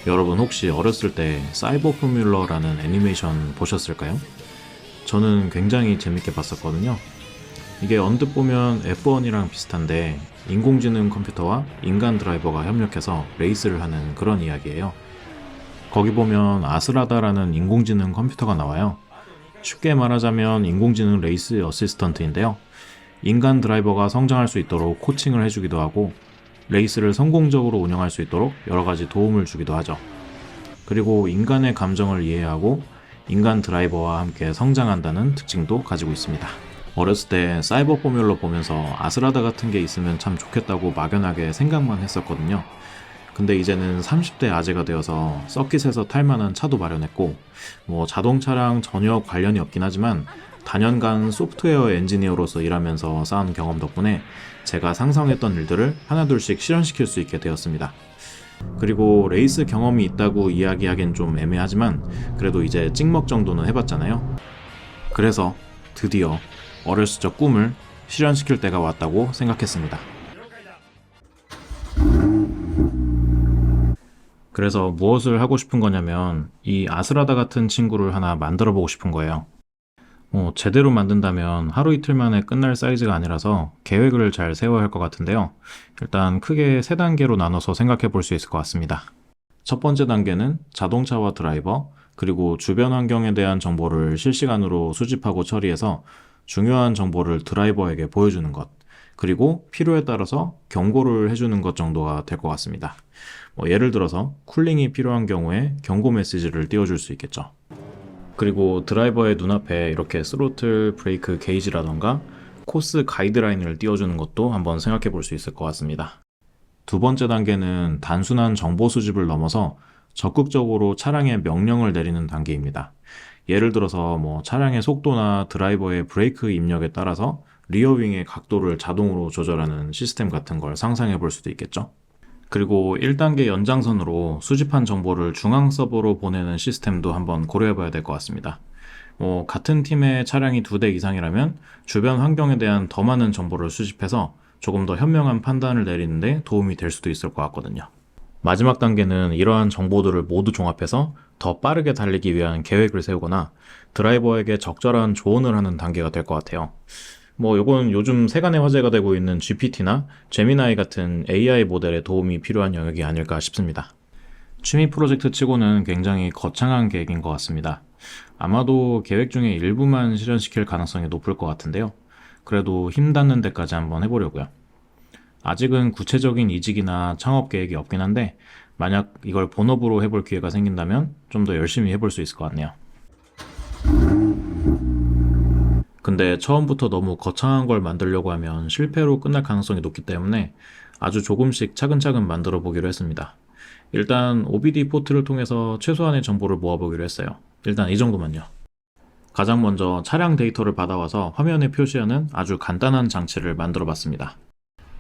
여러분 혹시 어렸을 때 사이버 포뮬러라는 애니메이션 보셨을까요? 저는 굉장히 재밌게 봤었거든요. 이게 언뜻 보면 F1이랑 비슷한데 인공지능 컴퓨터와 인간 드라이버가 협력해서 레이스를 하는 그런 이야기예요. 거기 보면 아스라다라는 인공지능 컴퓨터가 나와요. 쉽게 말하자면 인공지능 레이스 어시스턴트인데요. 인간 드라이버가 성장할 수 있도록 코칭을 해주기도 하고 레이스를 성공적으로 운영할 수 있도록 여러 가지 도움을 주기도 하죠. 그리고 인간의 감정을 이해하고 인간 드라이버와 함께 성장한다는 특징도 가지고 있습니다. 어렸을 때 사이버 포뮬러 보면서 아스라다 같은 게 있으면 참 좋겠다고 막연하게 생각만 했었거든요. 근데 이제는 30대 아재가 되어서 서킷에서 탈 만한 차도 마련했고 자동차랑 전혀 관련이 없긴 하지만 다년간 소프트웨어 엔지니어로서 일하면서 쌓은 경험 덕분에 제가 상상했던 일들을 하나둘씩 실현시킬 수 있게 되었습니다. 그리고 레이스 경험이 있다고 이야기하기엔 좀 애매하지만 그래도 이제 찍먹 정도는 해봤잖아요. 그래서 드디어 어렸을 적 꿈을 실현시킬 때가 왔다고 생각했습니다. 그래서 무엇을 하고 싶은 거냐면 이 아스라다 같은 친구를 하나 만들어 보고 싶은 거예요. 제대로 만든다면 하루 이틀 만에 끝날 사이즈가 아니라서 계획을 잘 세워야 할 것 같은데요. 일단 크게 세 단계로 나눠서 생각해 볼 수 있을 것 같습니다. 첫 번째 단계는 자동차와 드라이버, 그리고 주변 환경에 대한 정보를 실시간으로 수집하고 처리해서 중요한 정보를 드라이버에게 보여주는 것, 그리고 필요에 따라서 경고를 해주는 것 정도가 될 것 같습니다. 예를 들어서 쿨링이 필요한 경우에 경고 메시지를 띄워줄 수 있겠죠. 그리고 드라이버의 눈앞에 이렇게 스로틀, 브레이크 게이지라던가 코스 가이드라인을 띄워주는 것도 한번 생각해 볼 수 있을 것 같습니다. 두 번째 단계는 단순한 정보 수집을 넘어서 적극적으로 차량에 명령을 내리는 단계입니다. 예를 들어서 차량의 속도나 드라이버의 브레이크 입력에 따라서 리어윙의 각도를 자동으로 조절하는 시스템 같은 걸 상상해 볼 수도 있겠죠. 그리고 1단계 연장선으로 수집한 정보를 중앙 서버로 보내는 시스템도 한번 고려해 봐야 될 것 같습니다. 같은 팀의 차량이 2대 이상이라면 주변 환경에 대한 더 많은 정보를 수집해서 조금 더 현명한 판단을 내리는데 도움이 될 수도 있을 것 같거든요. 마지막 단계는 이러한 정보들을 모두 종합해서 더 빠르게 달리기 위한 계획을 세우거나 드라이버에게 적절한 조언을 하는 단계가 될 것 같아요. 요건 요즘 세간의 화제가 되고 있는 GPT나 제미나이 같은 AI 모델의 도움이 필요한 영역이 아닐까 싶습니다. 취미 프로젝트 치고는 굉장히 거창한 계획인 것 같습니다. 아마도 계획 중에 일부만 실현시킬 가능성이 높을 것 같은데요. 그래도 힘 닿는 데까지 한번 해보려고요. 아직은 구체적인 이직이나 창업 계획이 없긴 한데 만약 이걸 본업으로 해볼 기회가 생긴다면 좀 더 열심히 해볼 수 있을 것 같네요. 근데 처음부터 너무 거창한 걸 만들려고 하면 실패로 끝날 가능성이 높기 때문에 아주 조금씩 차근차근 만들어 보기로 했습니다. 일단 OBD 포트를 통해서 최소한의 정보를 모아보기로 했어요. 일단 이 정도만요. 가장 먼저 차량 데이터를 받아와서 화면에 표시하는 아주 간단한 장치를 만들어 봤습니다.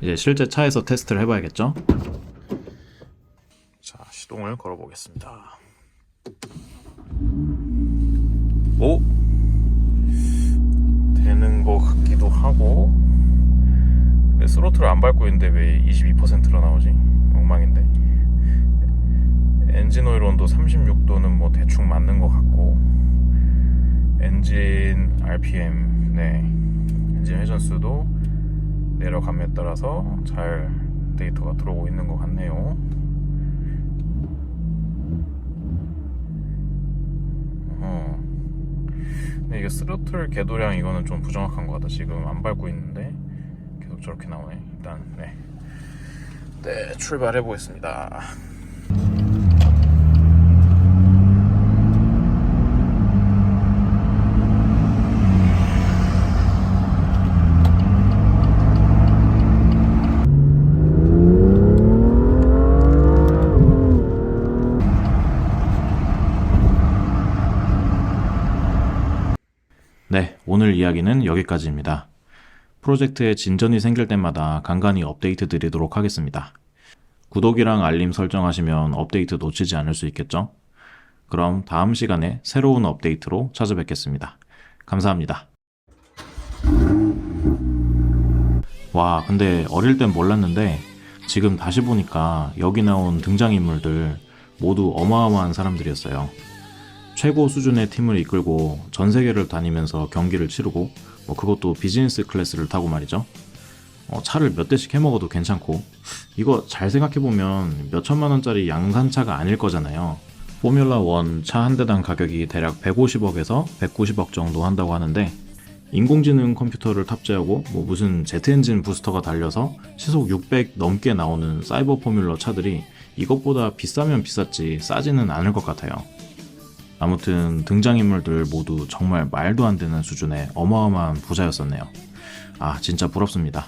이제 실제 차에서 테스트를 해봐야겠죠? 자, 시동을 걸어 보겠습니다. 오! 되는 것 같기도 하고. 근데 스로틀을 안 밟고 있는데 왜 22%로 나오지? 엉망인데. 엔진 오일 온도 36도는 대충 맞는 것 같고, 엔진 RPM, 엔진 회전수도 내려감에 따라서 잘 데이터가 들어오고 있는 것 같네요. 근데 이게 스로틀 궤도량 이거는 좀 부정확한 것 같다. 지금 안 밟고 있는데 계속 저렇게 나오네. 일단 출발해 보겠습니다. 오늘 이야기는 여기까지입니다. 프로젝트에 진전이 생길 때마다 간간히 업데이트 드리도록 하겠습니다. 구독이랑 알림 설정하시면 업데이트 놓치지 않을 수 있겠죠? 그럼 다음 시간에 새로운 업데이트로 찾아뵙겠습니다. 감사합니다. 와, 근데 어릴 땐 몰랐는데 지금 다시 보니까 여기 나온 등장인물들 모두 어마어마한 사람들이었어요. 최고 수준의 팀을 이끌고 전 세계를 다니면서 경기를 치르고 그것도 비즈니스 클래스를 타고 말이죠. 차를 몇 대씩 해먹어도 괜찮고 이거 잘 생각해보면 몇 천만 원짜리 양산차가 아닐 거잖아요. 포뮬라 1 차 한 대당 가격이 대략 150억에서 190억 정도 한다고 하는데 인공지능 컴퓨터를 탑재하고 무슨 제트엔진 부스터가 달려서 시속 600 넘게 나오는 사이버 포뮬러 차들이 이것보다 비싸면 비쌌지 싸지는 않을 것 같아요. 아무튼 등장인물들 모두 정말 말도 안 되는 수준의 어마어마한 부자였었네요. 아, 진짜 부럽습니다.